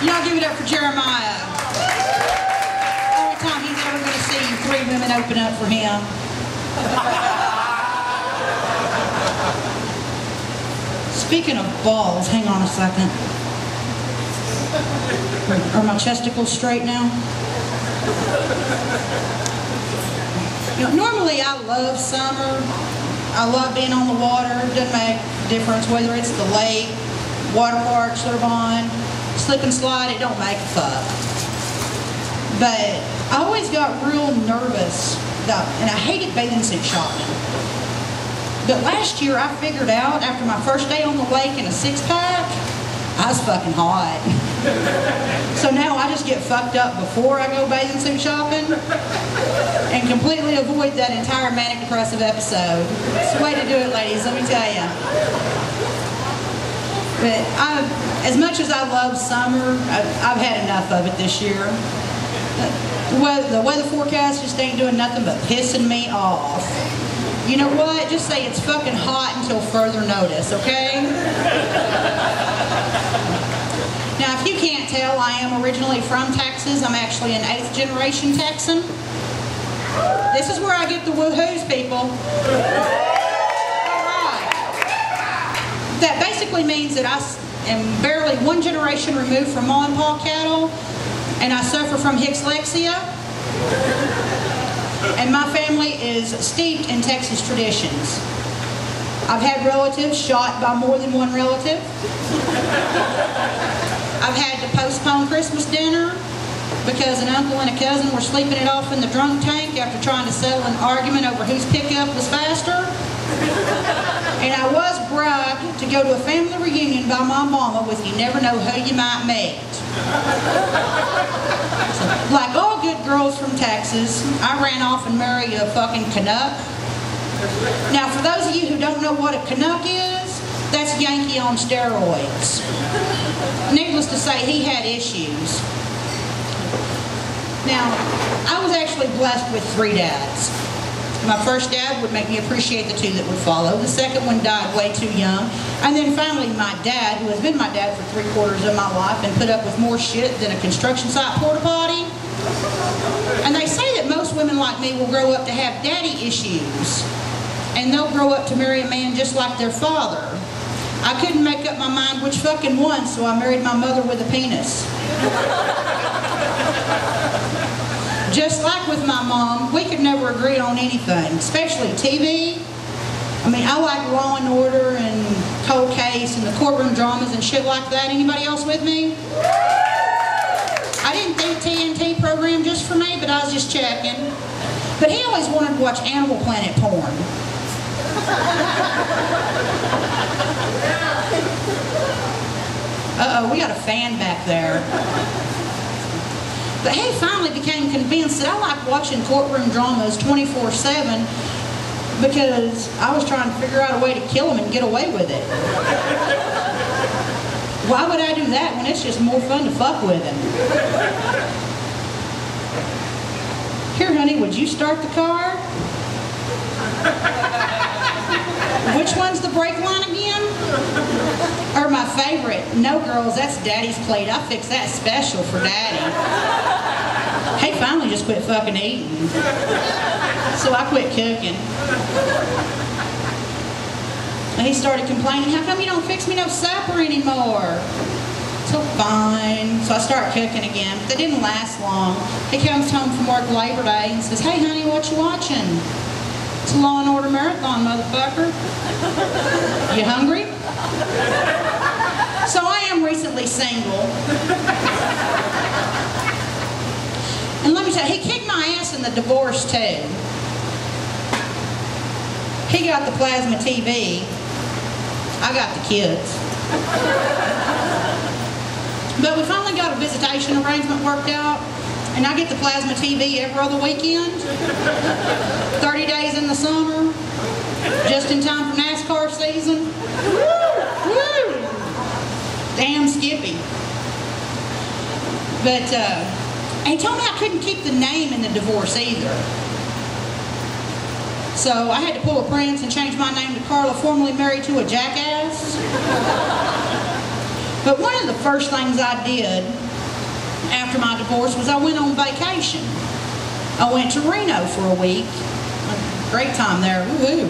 Y'all give it up for Jeremiah. Only time he's ever going to see 3 women open up for him. Speaking of balls, hang on a second. Are my chesticles straight now? You know, normally I love summer. I love being on the water. It doesn't make a difference whether it's the lake, water park, Slurvon, slip and slide, it don't make a fuck. But I always got real nervous, and I hated bathing suit shopping. But last year I figured out, after my first day on the lake in a 6-pack, I was fucking hot. So now I just get fucked up before I go bathing suit shopping and completely avoid that entire manic depressive episode. It's the way to do it, ladies, let me tell you. But as much as I love summer, I've had enough of it this year. The weather forecast just ain't doing nothing but pissing me off. You know what? Just say it's fucking hot until further notice, okay? Now, if you can't tell, I am originally from Texas. I'm actually an 8th generation Texan. This is where I get the woohoos, people. All right. That basically means that I am barely 1 generation removed from Ma and Pa cattle, and I suffer from Hickslexia. And my family is steeped in Texas traditions. I've had relatives shot by more than one relative. I've had to postpone Christmas dinner because an uncle and a cousin were sleeping it off in the drunk tank after trying to settle an argument over whose pickup was faster. And I was bribed to go to a family reunion by my mama with You Never Know Who You Might Meet. So, like all good girls from Texas, I ran off and married a fucking Canuck. Now, for those of you who don't know what a Canuck is, that's Yankee on steroids. Needless to say, he had issues. Now, I was actually blessed with 3 dads. My first dad would make me appreciate the 2 that would follow. The second one died way too young. And then finally my dad, who has been my dad for 3/4 of my life and put up with more shit than a construction site porta potty. And they say that most women like me will grow up to have daddy issues. And they'll grow up to marry a man just like their father. I couldn't make up my mind which fucking one, so I married my mother with a penis. Just like with my mom, we could never agree on anything, especially TV. I mean, I like Law and Order and Cold Case and the courtroom dramas and shit like that. Anybody else with me? I didn't think TNT programmed just for me, but I was just checking. But he always wanted to watch Animal Planet porn. Uh-oh, we got a fan back there. But he finally became convinced that I like watching courtroom dramas 24/7 because I was trying to figure out a way to kill him and get away with it. Why would I do that when it's just more fun to fuck with him? Here, honey, would you start the car? Which one's the brake line again? Or my favorite, no girls, that's Daddy's plate. I fixed that special for Daddy. He finally just quit fucking eating. So I quit cooking. And he started complaining, how come you don't fix me no supper anymore? So fine. So I start cooking again. But that didn't last long. He comes home from work Labor Day and says, hey honey, what you watching? It's a Law and Order marathon, motherfucker. You hungry? So I am recently single. And let me tell you, he kicked my ass in the divorce too. He got the plasma TV. I got the kids. But we finally got a visitation arrangement worked out. And I get the plasma TV every other weekend. 30 days in the summer. Just in time for NASCAR season. Woo! Damn Skippy. But he told me I couldn't keep the name in the divorce either. So I had to pull a Prince and change my name to Karla, formerly married to a jackass. But one of the first things I did after my divorce was I went on vacation. I went to Reno for a week. A great time there. Woohoo.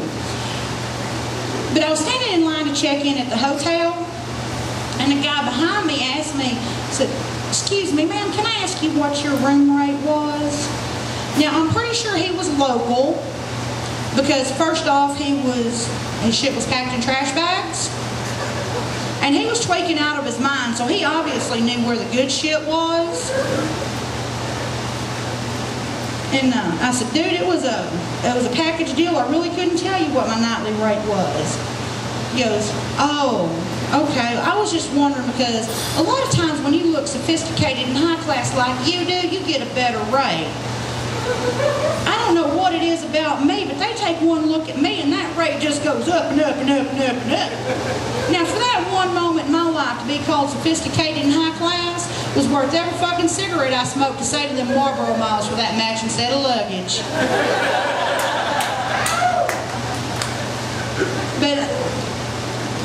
But I was standing in line to check in at the hotel, and the guy behind me asked me, said, "Excuse me, ma'am, can I ask you what your room rate was?" Now, I'm pretty sure he was local, because first off, his shit was packed in trash bags, and he was tweaking out of his mind, so he obviously knew where the good shit was. And I said, "Dude, it was a package deal. I really couldn't tell you what my nightly rate was." He goes, "Oh, okay. I was just wondering because a lot of times when you look sophisticated and high class like you do, you get a better rate. I don't know what it is about me, but they take one look at me and that rate just goes up and up and up and up and up." Now, for that one moment in my life to be called sophisticated and high class was worth every fucking cigarette I smoked to save them Marlboro miles for that matching set of luggage. But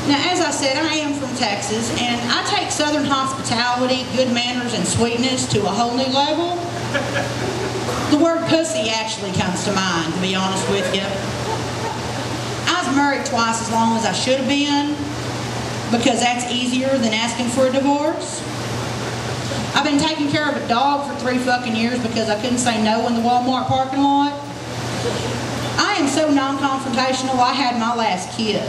now, as I said, I am from Texas, and I take Southern hospitality, good manners, and sweetness to a whole new level. The word pussy actually comes to mind, to be honest with you. I was married twice as long as I should have been, because that's easier than asking for a divorce. I've been taking care of a dog for 3 fucking years because I couldn't say no in the Walmart parking lot. I am so non-confrontational, I had my last kid.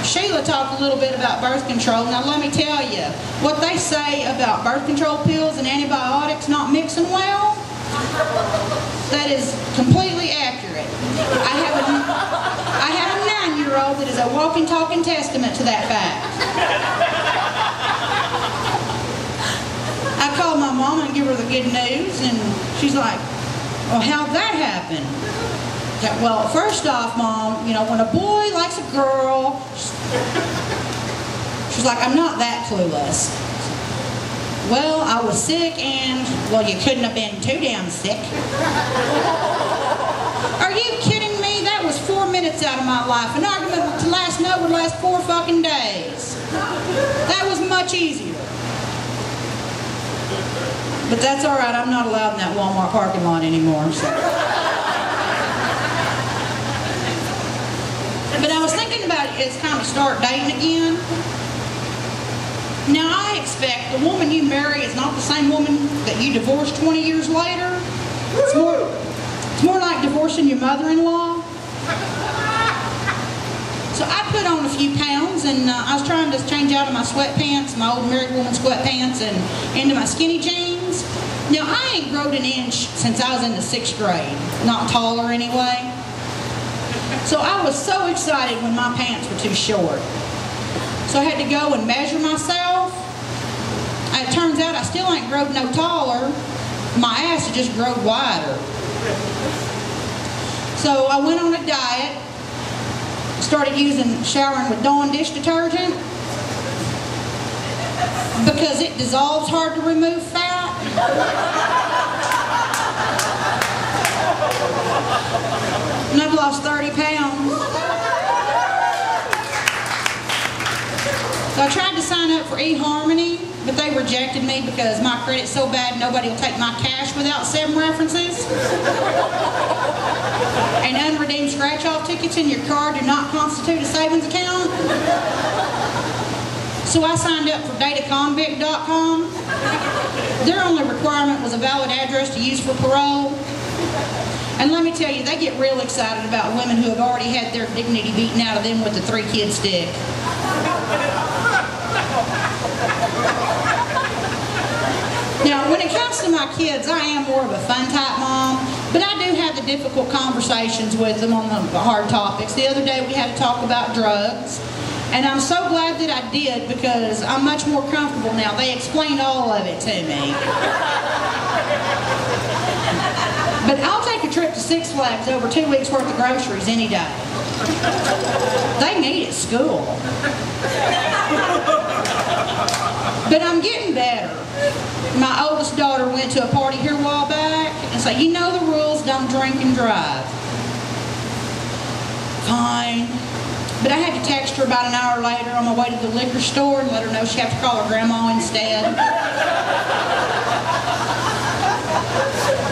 Sheila talked a little bit about birth control. Now let me tell you, what they say about birth control pills and antibiotics not mixing well, that is completely accurate. I have a 9-year-old that is a walking, talking testament to that fact. I called my mom and give her the good news, and she's like, "Well, how'd that happen?" "Well, first off, Mom, you know, when a boy likes a girl," she's like, "I'm not that clueless." "Well, I was sick and," "Well, you couldn't have been too damn sick." "Are you kidding me? That was 4 minutes out of my life. An argument to last note would last 4 fucking days. That was much easier." But that's all right. I'm not allowed in that Walmart parking lot anymore. So. But I was thinking about it as kind of start dating again. Now, I expect the woman you marry is not the same woman that you divorced 20 years later. It's more like divorcing your mother-in-law. So I put on a few pounds, and I was trying to change out of my sweatpants, my old married woman sweatpants, and into my skinny jeans. Now, I ain't grown an inch since I was in the 6th grade. Not taller anyway. So I was so excited when my pants were too short. So I had to go and measure myself. And it turns out I still ain't grown no taller. My ass had just grown wider. So I went on a diet. Started showering with Dawn dish detergent because it dissolves hard to remove fat. And I've lost 30 pounds. So I tried to sign up for eHarmony, but they rejected me because my credit's so bad nobody will take my cash without 7 references. And unredeemed scratch-off tickets in your car do not constitute a savings account. So I signed up for dataconvict.com. Their only requirement was a valid address to use for parole. And let me tell you, they get real excited about women who have already had their dignity beaten out of them with the 3-kid stick. Now, when it comes to my kids, I am more of a fun-type mom, but I do have the difficult conversations with them on the hard topics. The other day, we had to talk about drugs, and I'm so glad that I did because I'm much more comfortable now. They explained all of it to me. But I'll take a trip to Six Flags over 2 weeks' worth of groceries any day. They meet at school. But I'm getting better. My oldest daughter went to a party here a while back and said, "You know the rules, don't drink and drive." Fine. But I had to text her about an hour later on my way to the liquor store and let her know she'd have to call her grandma instead.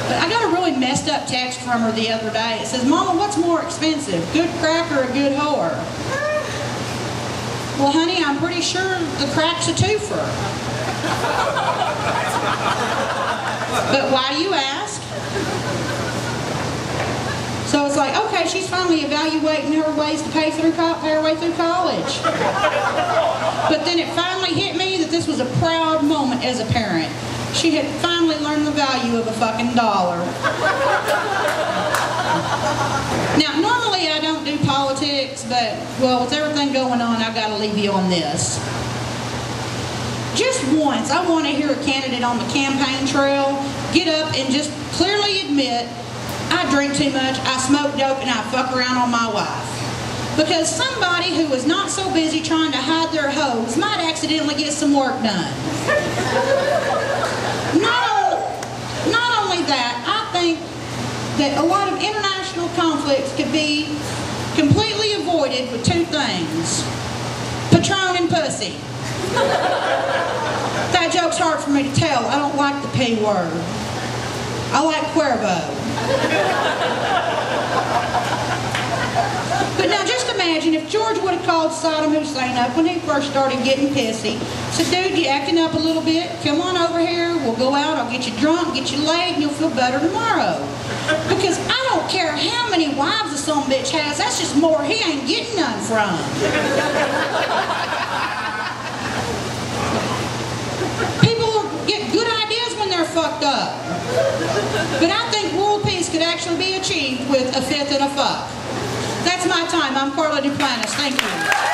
But I got a really messed up text from her the other day. It says, "Mama, what's more expensive, good crack or a good whore?" Well, honey, I'm pretty sure the crack's a twofer. But why do you ask? So it's like, okay, she's finally evaluating her ways to pay her way through college. But then it finally hit me that this was a proud moment as a parent. She had finally learned the value of a fucking dollar. Now, normally I don't do politics, but, well, with everything going on, I've got to leave you on this. Just once, I want to hear a candidate on the campaign trail get up and just clearly admit, I drink too much, I smoke dope, and I fuck around on my wife. Because somebody who is not so busy trying to hide their hose might accidentally get some work done. Not only that, I think that a lot of international conflicts could be completely avoided with two things: Patron and pussy. That joke's hard for me to tell. I don't like the P word. I like Cuervo. But now just imagine if George would have called Saddam Hussein up when he first started getting pissy. Said, "Dude, you acting up a little bit? Come on over here. We'll go out. I'll get you drunk, get you laid, and you'll feel better tomorrow." Because I don't care how many wives a son bitch has. That's just more he ain't getting none from. People get good ideas when they're fucked up. But I think world peace could actually be achieved with a fifth and a fuck. That's my time. I'm Karla Duplantis. Thank you.